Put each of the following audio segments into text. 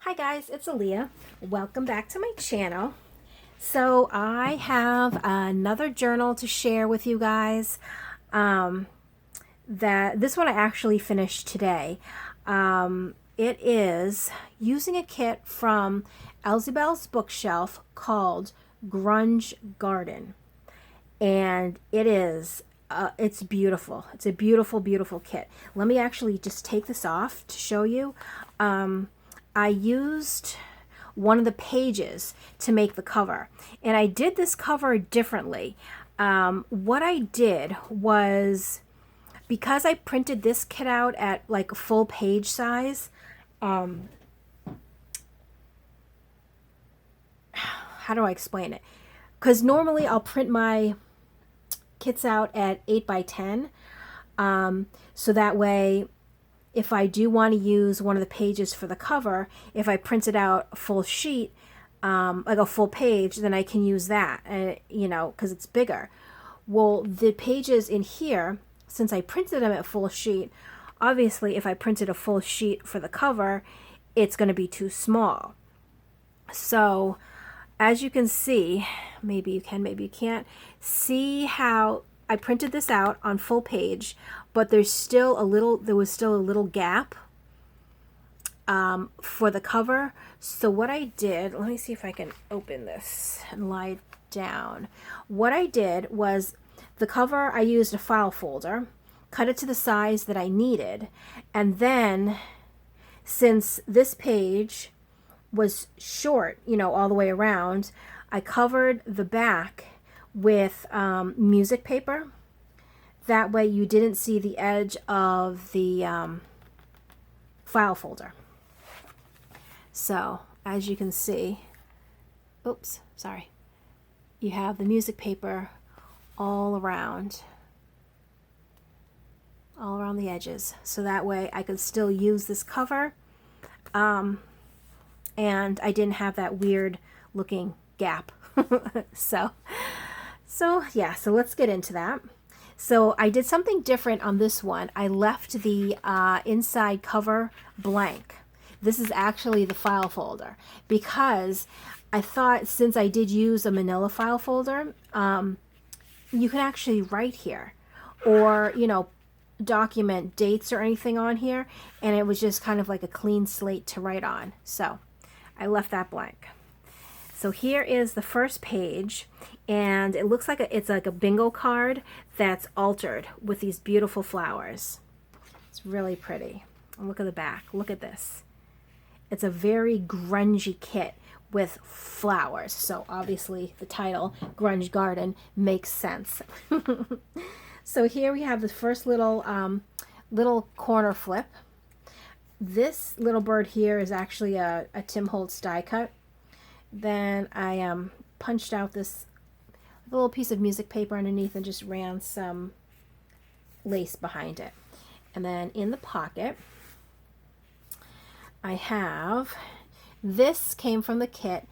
Hi guys, it's Aaliyah. Welcome back to my channel. So I have another journal to share with you guys. That this one I actually finished today. It is using a kit from EllsieBelsBookShelf called Grunge Garden, and it's beautiful. It's a beautiful, beautiful kit. Let me actually just take this off to show you. I used one of the pages to make the cover, and I did this cover differently. What I did was, because I printed this kit out at like full page size, how do I explain it? Because normally I'll print my kits out at 8 by 10, so that way if I do want to use one of the pages for the cover, if I print it out a full sheet, like a full page, then I can use that, because it's bigger. Well, the pages in here, since I printed them at full sheet, obviously if I printed a full sheet for the cover, it's going to be too small. So as you can see, maybe you can, maybe you can't, see how I printed this out on full page, but there was still a little gap for the cover. So what I did, let me see if I can open this and lie down. What I did was, the cover, I used a file folder, cut it to the size that I needed, and then since this page was short, all the way around, I covered the back with music paper. That way you didn't see the edge of the file folder. So as you can see, oops, sorry, you have the music paper all around the edges. So that way I could still use this cover, and I didn't have that weird looking gap. So yeah, so let's get into that. So I did something different on this one. I left the inside cover blank. This is actually the file folder, because I thought, since I did use a manila file folder, you can actually write here, or document dates or anything on here, and it was just kind of like a clean slate to write on. So I left that blank. So here is the first page, and it looks like it's like a bingo card that's altered with these beautiful flowers. It's really pretty. And look at the back. Look at this. It's a very grungy kit with flowers. So obviously the title, Grunge Garden, makes sense. So here we have the first little corner flip. This little bird here is actually a Tim Holtz die cut. Then I punched out this little piece of music paper underneath and just ran some lace behind it. And then in the pocket, I have, this came from the kit.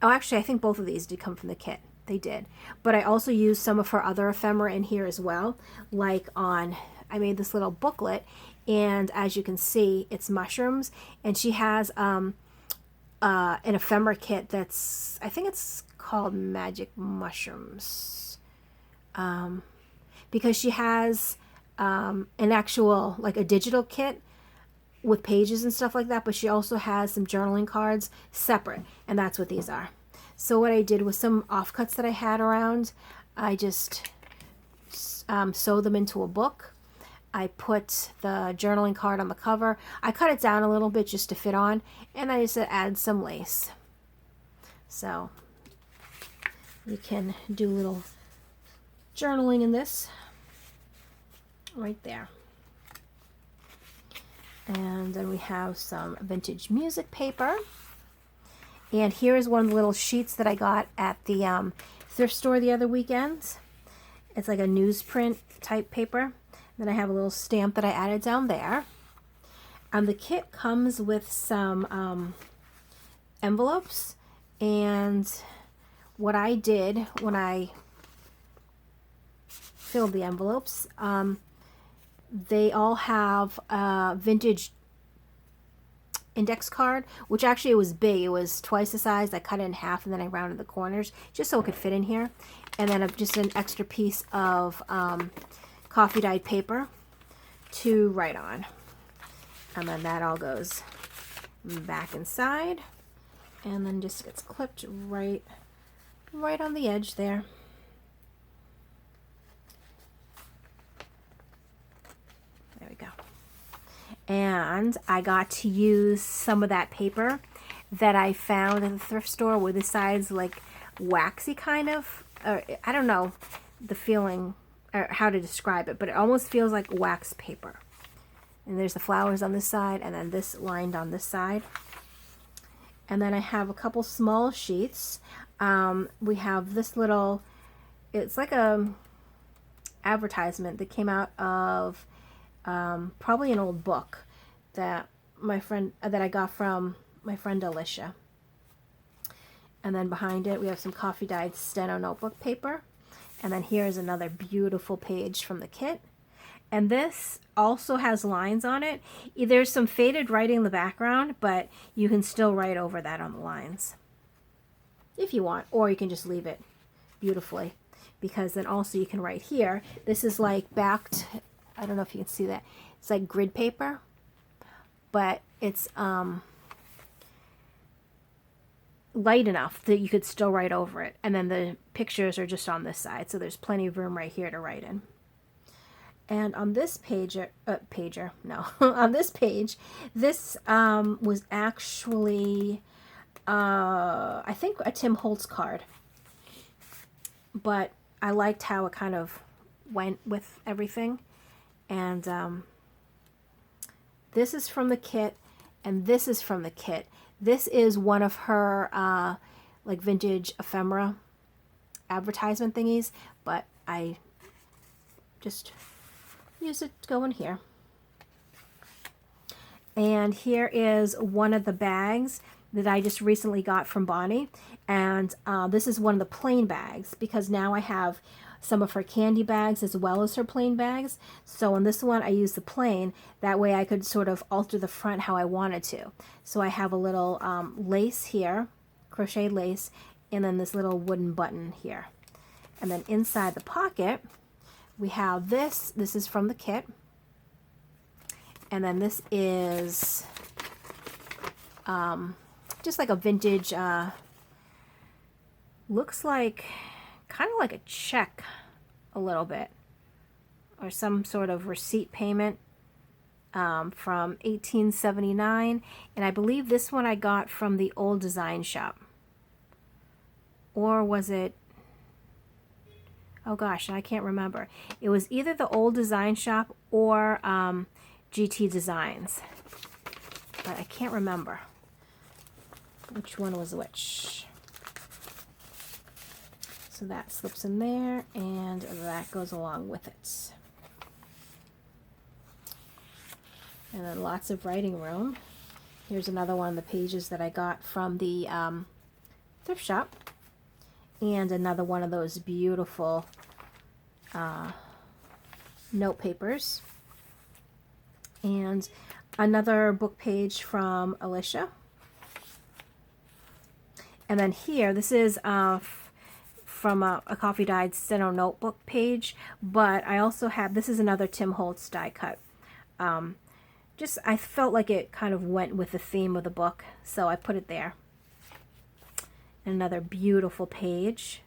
Oh, actually, I think both of these did come from the kit. They did. But I also used some of her other ephemera in here as well. Like I made this little booklet, and as you can see, it's mushrooms. And she has an ephemera kit that's, I think it's called Magic Mushrooms. Because she has an actual, like a digital kit with pages and stuff like that, but she also has some journaling cards separate, and that's what these are. So what I did was, some offcuts that I had around, I just sewed them into a book. I put the journaling card on the cover. I cut it down a little bit just to fit on, and I just add some lace. So you can do a little journaling in this right there. And then we have some vintage music paper. And here is one of the little sheets that I got at the thrift store the other weekend. It's like a newsprint type paper. Then I have a little stamp that I added down there. And the kit comes with some envelopes. And what I did when I filled the envelopes, they all have vintage index card, which actually it was big. It was twice the size. I cut it in half and then I rounded the corners just so it could fit in here. And then just an extra piece of coffee dyed paper to write on. And then that all goes back inside and then just gets clipped right on the edge there. There we go. And I got to use some of that paper that I found in the thrift store where the side's like waxy kind of, or I don't know the feeling or how to describe it, but it almost feels like wax paper. And there's the flowers on this side and then this lined on this side. And then I have a couple small sheets. We have this little, it's like a advertisement that came out of probably an old book that I got from my friend Alicia. And then behind it we have some coffee dyed steno notebook paper. And then here's another beautiful page from the kit. And this also has lines on it. There's some faded writing in the background, but you can still write over that on the lines if you want, or you can just leave it beautifully, because then also you can write here. This is like backed, I don't know if you can see that. It's like grid paper, but it's light enough that you could still write over it. And then the pictures are just on this side, so there's plenty of room right here to write in. And on this on this page, this was actually, I think a Tim Holtz card. But I liked how it kind of went with everything. And this is from the kit, and this is from the kit. This is one of her like vintage ephemera advertisement thingies, but I just use it to go in here. And here is one of the bags that I just recently got from Bonnie, and this is one of the plain bags, because now I have some of her candy bags as well as her plain bags. So on this one I use the plain, that way I could sort of alter the front how I wanted to. So I have a little lace here, crochet lace, and then this little wooden button here. And then inside the pocket we have this. This is from the kit. And then this is just like a vintage, looks like kind of like a check a little bit, or some sort of receipt payment from 1879. And I believe this one I got from the Old Design Shop. Or was it, oh gosh, I can't remember. It was either the Old Design Shop or GT Designs, but I can't remember which one was which. So that slips in there, and that goes along with it. And then lots of writing room. Here's another one of the pages that I got from the thrift shop. And another one of those beautiful note papers. And another book page from Alicia. And then here, this is from a coffee dyed steno notebook page, but I also have, this is another Tim Holtz die cut. Just, I felt like it kind of went with the theme of the book, so I put it there. Another beautiful page.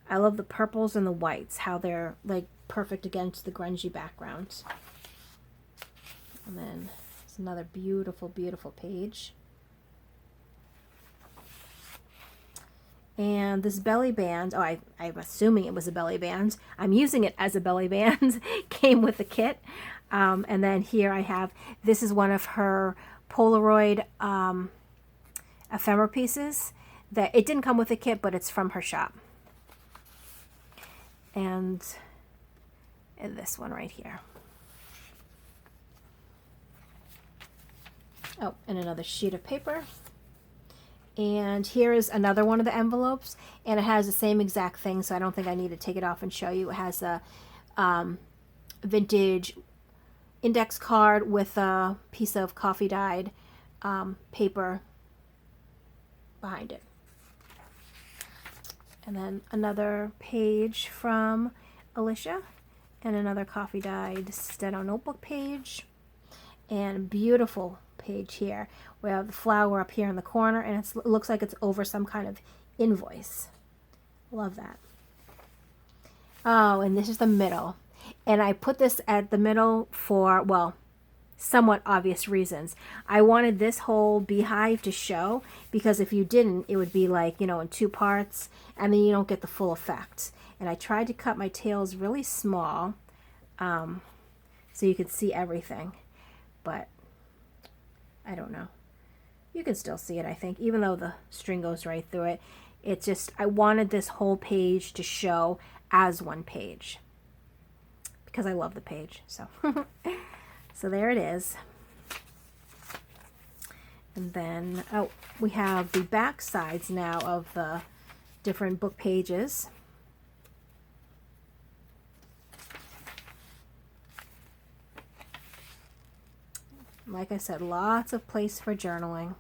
I love the purples and the whites, how they're like perfect against the grungy background. And then it's another beautiful, beautiful page. And this belly band, oh, I'm assuming it was a belly band. I'm using it as a belly band. Came with the kit. And then here I have, this is one of her Polaroid ephemera pieces. That it didn't come with the kit, but it's from her shop. And this one right here. Oh, and another sheet of paper. And here is another one of the envelopes, and it has the same exact thing, so I don't think I need to take it off and show you. It has a vintage index card with a piece of coffee dyed paper behind it. And then another page from Alicia, and another coffee dyed Steno notebook page, and a beautiful page here. We have the flower up here in the corner, and it looks like it's over some kind of invoice. Love that. Oh, and this is the middle. And I put this at the middle for, well, somewhat obvious reasons. I wanted this whole beehive to show, because if you didn't, it would be like, you know, in two parts, and then you don't get the full effect. And I tried to cut my tails really small, so you could see everything, but I don't know. You can still see it, I think, even though the string goes right through it. It's just, I wanted this whole page to show as one page, because I love the page, so. So there it is. And then, oh, we have the back sides now of the different book pages. Like I said, lots of place for journaling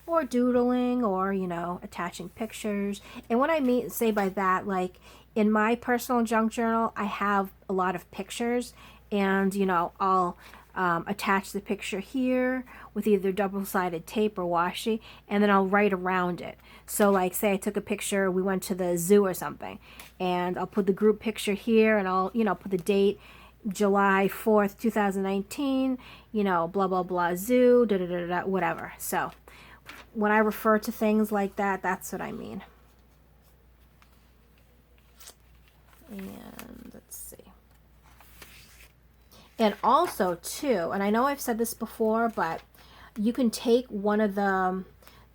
or doodling, or, you know, attaching pictures. And what I say by that, like in my personal junk journal, I have a lot of pictures, and, you know, I'll attach the picture here with either double-sided tape or washi, and then I'll write around it. So like, say I took a picture, we went to the zoo or something, and I'll put the group picture here, and I'll, you know, put the date, July 4th, 2019, you know, blah, blah, blah, zoo, da, da, da, da, whatever. So when I refer to things like that, that's what I mean. And let's see. And also too, and I know I've said this before, but you can take one of the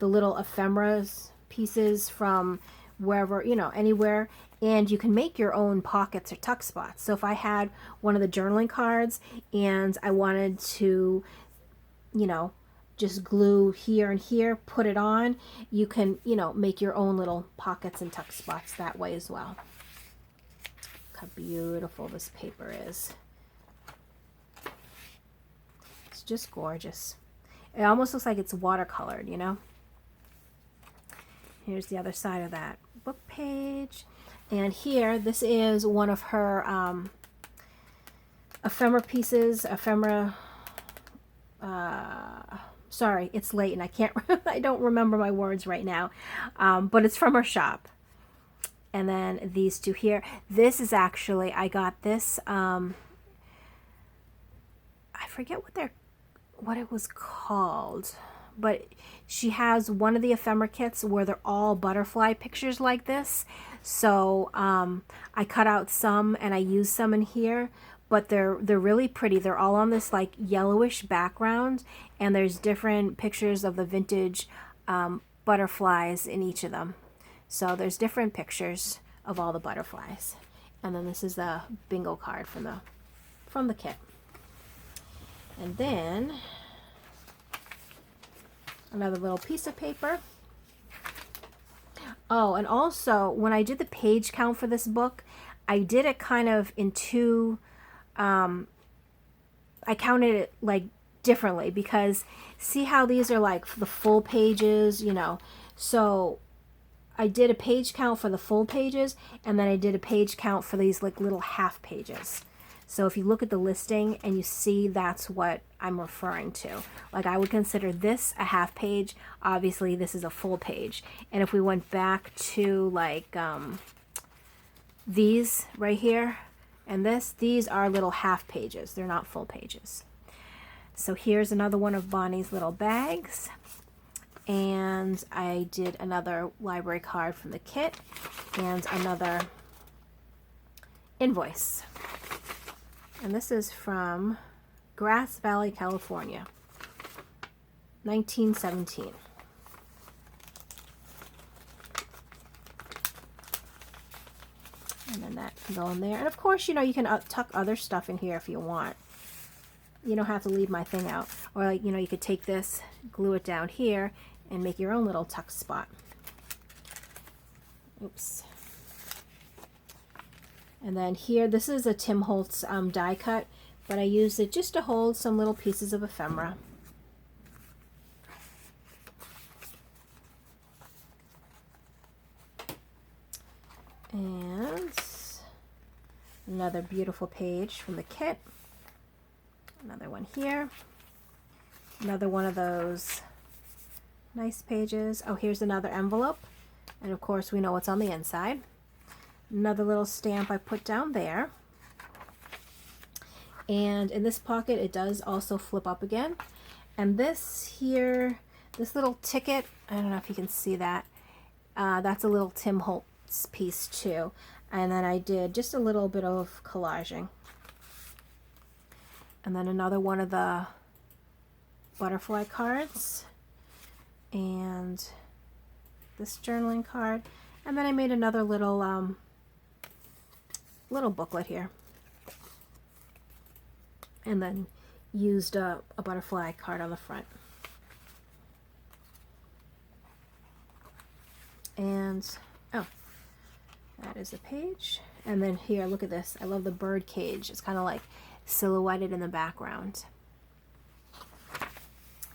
little ephemeras pieces from wherever, you know, anywhere, and you can make your own pockets or tuck spots. So if I had one of the journaling cards and I wanted to, you know, just glue here and here, put it on, you can, you know, make your own little pockets and tuck spots that way as well. Look how beautiful this paper is. It's just gorgeous. It almost looks like it's watercolored, you know. Here's the other side of that book page. And here, this is one of her ephemera pieces. Sorry, it's late and I can't, I don't remember my words right now. But it's from her shop. And then these two here. This is actually, I got this, I forget what it was called, but she has one of the ephemera kits where they're all butterfly pictures like this. So I cut out some and I used some in here, but they're really pretty. They're all on this like yellowish background, and there's different pictures of the vintage butterflies in each of them. So there's different pictures of all the butterflies. And then this is the bingo card from the kit. And then another little piece of paper. Oh, and also when I did the page count for this book, I did it kind of in two, I counted it like differently, because see how these are like the full pages, you know. So I did a page count for the full pages, and then I did a page count for these like little half pages. So if you look at the listing and you see, that's what I'm referring to. Like I would consider this a half page. Obviously this is a full page. And if we went back to like these right here and these are little half pages. They're not full pages. So here's another one of Bonnie's little bags. And I did another library card from the kit and another invoice. And this is from Grass Valley, California, 1917. And then that can go in there. And of course, you know, you can tuck other stuff in here if you want. You don't have to leave my thing out. Or, like, you know, you could take this, glue it down here, and make your own little tuck spot. Oops. And then here, this is a Tim Holtz die cut, but I used it just to hold some little pieces of ephemera. And another beautiful page from the kit. Another one here. Another one of those nice pages. Oh, here's another envelope. And of course we know what's on the inside. Another little stamp I put down there. And in this pocket it does also flip up again. And this here, this little ticket, I don't know if you can see that. That's a little Tim Holtz piece too. And then I did just a little bit of collaging. And then another one of the butterfly cards. And this journaling card. And then I made another little little booklet here. And then used a butterfly card on the front. And, oh, that is a page. And then here, look at this. I love the bird cage. It's kind of like silhouetted in the background.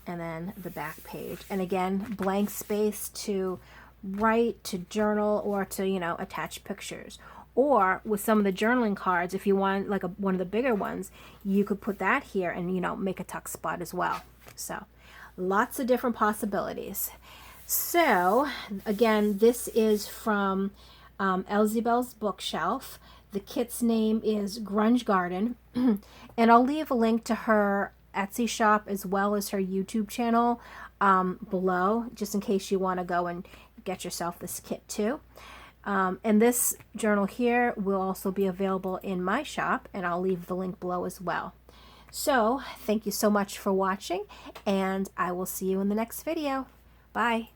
And then the back page. And again, blank space to write, to journal, or to, you know, attach pictures. Or with some of the journaling cards, if you want like one of the bigger ones, you could put that here and, you know, make a tuck spot as well. So lots of different possibilities. So again, this is from EllsieBelsBookShelf. The kit's name is Grunge Garden. And I'll leave a link to her Etsy shop as well as her YouTube channel below, just in case you want to go and get yourself this kit too. And this journal here will also be available in my shop, and I'll leave the link below as well. So thank you so much for watching, and I will see you in the next video. Bye.